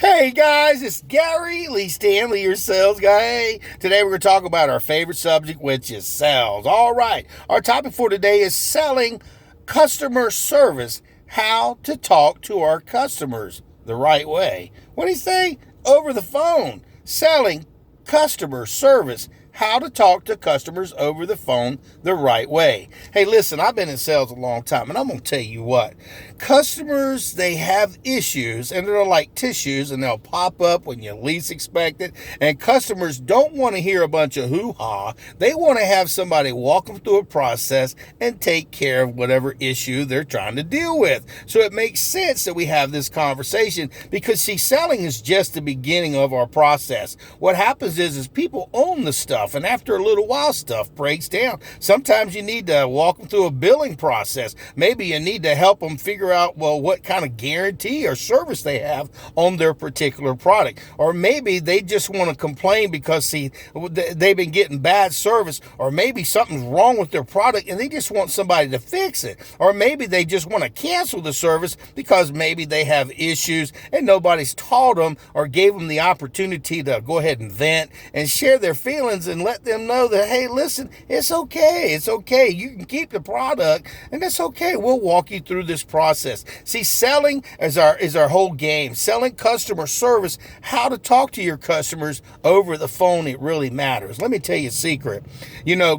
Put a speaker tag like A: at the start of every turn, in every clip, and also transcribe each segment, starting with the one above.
A: Hey guys, it's Gary Lee Stanley, your sales guy. Hey, today we're going to talk about our favorite subject, which is sales. All right, our topic for today is selling customer service, how to talk to our customers the right way. What do you say? Over the phone. Selling customer service, how to talk to customers over the phone the right way. Hey, listen, I've been in sales a long time, and I'm going to tell you what. Customers, they have issues, and they're like tissues, and they'll pop up when you least expect it. And customers don't want to hear a bunch of hoo-ha. They want to have somebody walk them through a process and take care of whatever issue they're trying to deal with. So it makes sense that we have this conversation because, see, selling is just the beginning of our process. What happens is people own the stuff, and after a little while, stuff breaks down. Sometimes you need to walk them through a billing process. Maybe you need to help them figure out, well, what kind of guarantee or service they have on their particular product. Or maybe they just want to complain because, see, they've been getting bad service, or maybe something's wrong with their product and they just want somebody to fix it. Or maybe they just want to cancel the service because maybe they have issues and nobody's taught them or gave them the opportunity to go ahead and vent and share their feelings and let them know that, hey, listen, it's okay. It's okay. You can keep the product and it's okay. We'll walk you through this process. See, selling is our whole game. Selling customer service, how to talk to your customers over the phone, it really matters. Let me tell you a secret.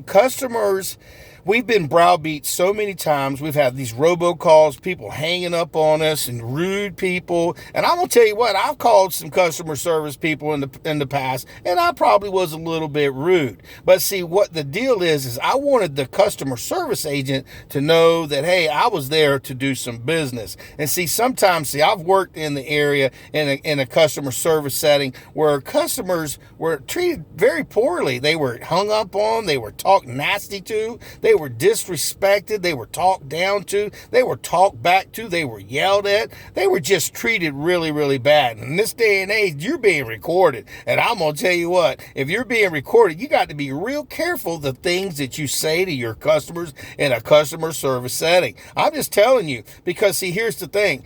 A: Customers, we've been browbeat so many times. We've had these robocalls, people hanging up on us, and rude people. And I'm gonna tell you what, I've called some customer service people in the past, and I probably was a little bit rude. But see, what the deal is I wanted the customer service agent to know that, hey, I was there to do some business. And see, sometimes, I've worked in the area in a customer service setting where customers were treated very poorly. They were hung up on, they were talked nasty to, they were disrespected, they were talked down to, they were talked back to, they were yelled at, they were just treated really, really bad. And in this day and age, you're being recorded. And I'm going to tell you what, if you're being recorded, you got to be real careful the things that you say to your customers in a customer service setting. I'm just telling you, because see, here's the thing.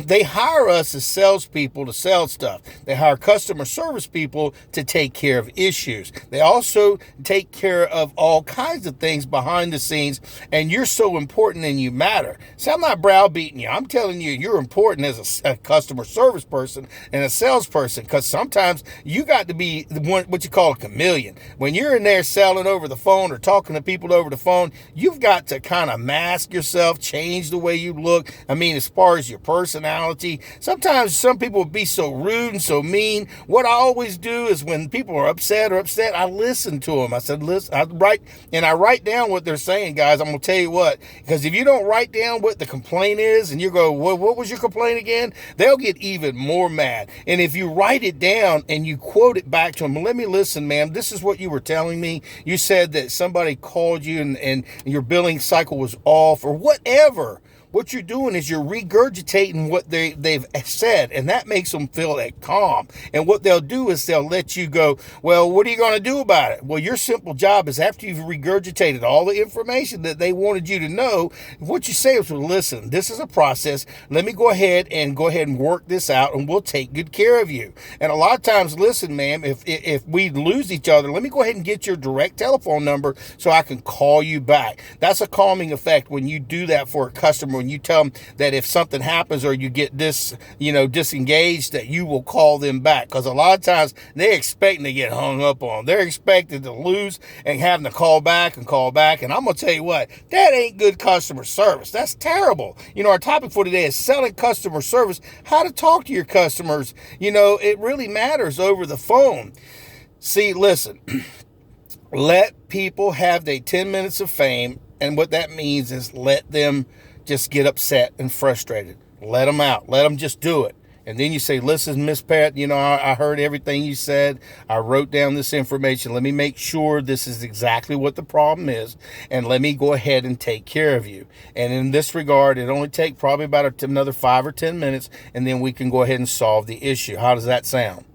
A: They hire us as salespeople to sell stuff. They hire customer service people to take care of issues. They also take care of all kinds of things behind the scenes, and you're so important and you matter. So I'm not browbeating you. I'm telling you, you're important as a customer service person and a salesperson, because sometimes you got to be what you call a chameleon. When you're in there selling over the phone or talking to people over the phone, you've got to kind of mask yourself, change the way you look. I mean, as far as your personality, sometimes some people will be so rude and so mean. What I always do is when people are upset, I listen to them. I said, listen, I write down what they're saying, guys. I'm going to tell you what, because if you don't write down what the complaint is and you go, what was your complaint again? They'll get even more mad. And if you write it down and you quote it back to them, let me listen, ma'am, this is what you were telling me. You said that somebody called you and your billing cycle was off or whatever. What you're doing is you're regurgitating what they've said, and that makes them feel at calm. And what they'll do is they'll let you go, well, what are you going to do about it? Well, your simple job is, after you've regurgitated all the information that they wanted you to know, what you say is, well, listen, this is a process. Let me go ahead and work this out, and we'll take good care of you. And a lot of times, listen, ma'am, if we lose each other, let me go ahead and get your direct telephone number so I can call you back. That's a calming effect when you do that for a customer. When you tell them that if something happens or you get disengaged, that you will call them back. Because a lot of times they're expecting to get hung up on. They're expected to lose and having to call back. And I'm going to tell you what, that ain't good customer service. That's terrible. Our topic for today is selling customer service, how to talk to your customers. It really matters over the phone. See, listen, let people have their 10 minutes of fame. And what that means is let them just get upset and frustrated. Let them out. Let them just do it. And then you say, listen, Miss Pat, I heard everything you said. I wrote down this information. Let me make sure this is exactly what the problem is. And let me go ahead and take care of you. And in this regard, it only take probably about another 5 or 10 minutes. And then we can go ahead and solve the issue. How does that sound?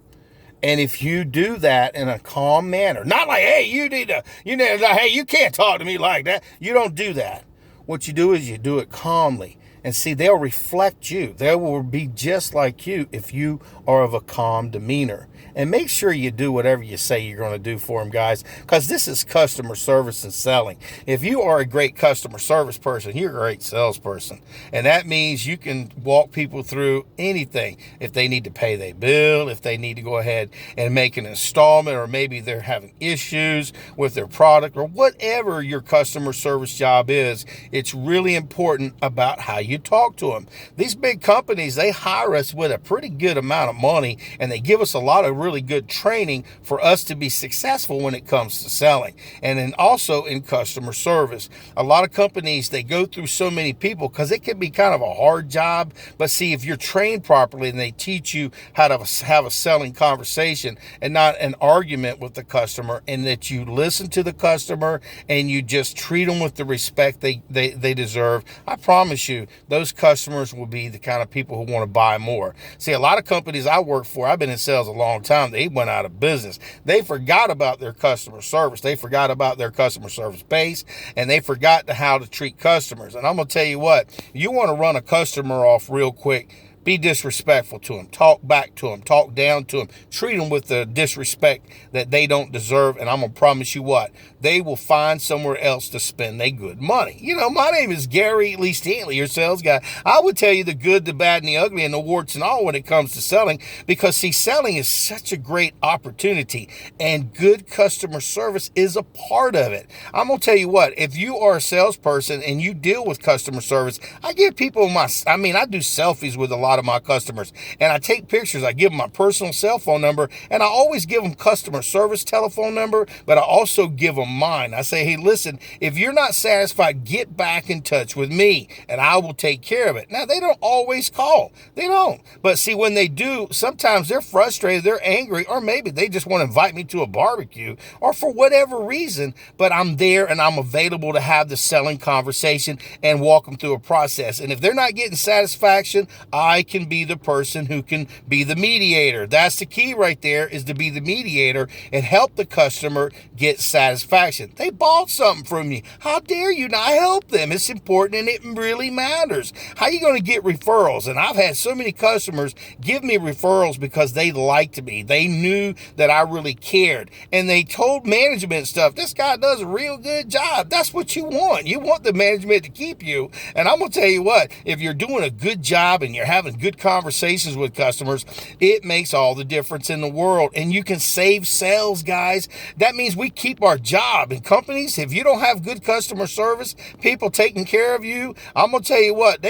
A: And if you do that in a calm manner, not like, hey, hey, you can't talk to me like that. You don't do that. What you do is you do it calmly. And see, they'll reflect you. They will be just like you if you are of a calm demeanor. And make sure you do whatever you say you're going to do for them, guys, because this is customer service and selling. If you are a great customer service person, you're a great salesperson. And that means you can walk people through anything. If they need to pay their bill, if they need to go ahead and make an installment, or maybe they're having issues with their product, or whatever your customer service job is, it's really important about how you talk to them. These big companies, they hire us with a pretty good amount of money, and they give us a lot of really good training for us to be successful when it comes to selling, and then also in customer service. A lot of companies, they go through so many people because it can be kind of a hard job. But see, if you're trained properly and they teach you how to have a selling conversation and not an argument with the customer, and that you listen to the customer and you just treat them with the respect they deserve, I promise you those customers will be the kind of people who want to buy more. See, a lot of companies I work for, I've been in sales a long time, they went out of business. They forgot about their customer service. They forgot about their customer service base, and they forgot how to treat customers. And I'm going to tell you what, you want to run a customer off real quick, be disrespectful to them, talk back to them, talk down to them, treat them with the disrespect that they don't deserve. And I'm going to promise you what, they will find somewhere else to spend their good money. You know, my name is Gary Lee Stanley, your sales guy. I would tell you the good, the bad, and the ugly, and the warts and all when it comes to selling, because see, selling is such a great opportunity, and good customer service is a part of it. I'm going to tell you what, if you are a salesperson and you deal with customer service, I give people I do selfies with a lot of my customers, and I take pictures. I give them my personal cell phone number, and I always give them customer service telephone number, but I also give them mine. I say, hey, listen, if you're not satisfied, get back in touch with me and I will take care of it. Now, they don't always call. They don't. But see, when they do, sometimes they're frustrated, they're angry, or maybe they just want to invite me to a barbecue, or for whatever reason, but I'm there and I'm available to have the selling conversation and walk them through a process. And if they're not getting satisfaction, I can be the person who can be the mediator. That's the key right there, is to be the mediator and help the customer get satisfaction. They bought something from you. How dare you not help them? It's important and it really matters. How are you going to get referrals? And I've had so many customers give me referrals because they liked me. They knew that I really cared. And they told management stuff. This guy does a real good job. That's what you want. You want the management to keep you. And I'm going to tell you what, if you're doing a good job and you're having good conversations with customers, it makes all the difference in the world. And you can save sales, guys. That means we keep our job. In companies, if you don't have good customer service, people taking care of you, I'm going to tell you what,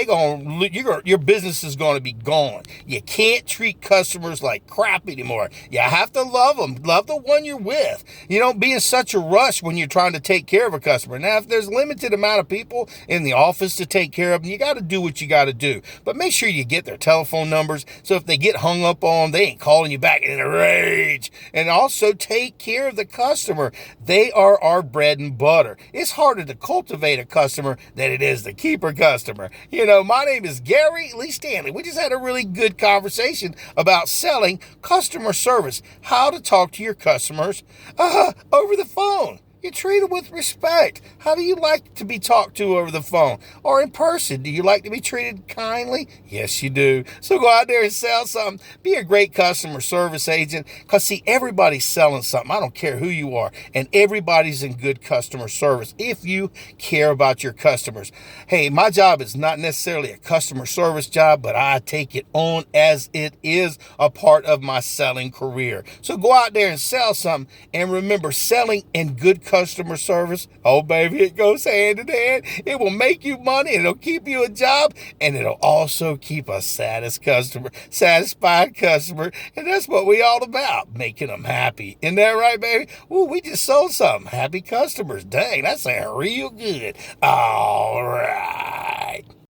A: your business is going to be gone. You can't treat customers like crap anymore. You have to love them. Love the one you're with. You don't be in such a rush when you're trying to take care of a customer. Now, if there's a limited amount of people in the office to take care of them, you got to do what you got to do. But make sure you get their telephone numbers, so if they get hung up on, they ain't calling you back in a rage. And also take care of the customer. They are our bread and butter. It's harder to cultivate a customer than it is to keep a customer. You know, my name is Gary Lee Stanley. We just had a really good conversation about selling customer service, how to talk to your customers over the phone. You treat them with respect. How do you like to be talked to over the phone or in person? Do you like to be treated kindly? Yes, you do. So go out there and sell something. Be a great customer service agent, because see, everybody's selling something. I don't care who you are. And everybody's in good customer service if you care about your customers. Hey, my job is not necessarily a customer service job, but I take it on as it is a part of my selling career. So go out there and sell something. And remember, selling and good customer service, oh baby, it goes hand in hand. It will make you money, it'll keep you a job, and it'll also keep a satisfied customer. And that's what we all about, making them happy. Isn't that right, baby? Ooh, we just sold something. Happy customers. Dang, that sounds real good. All right.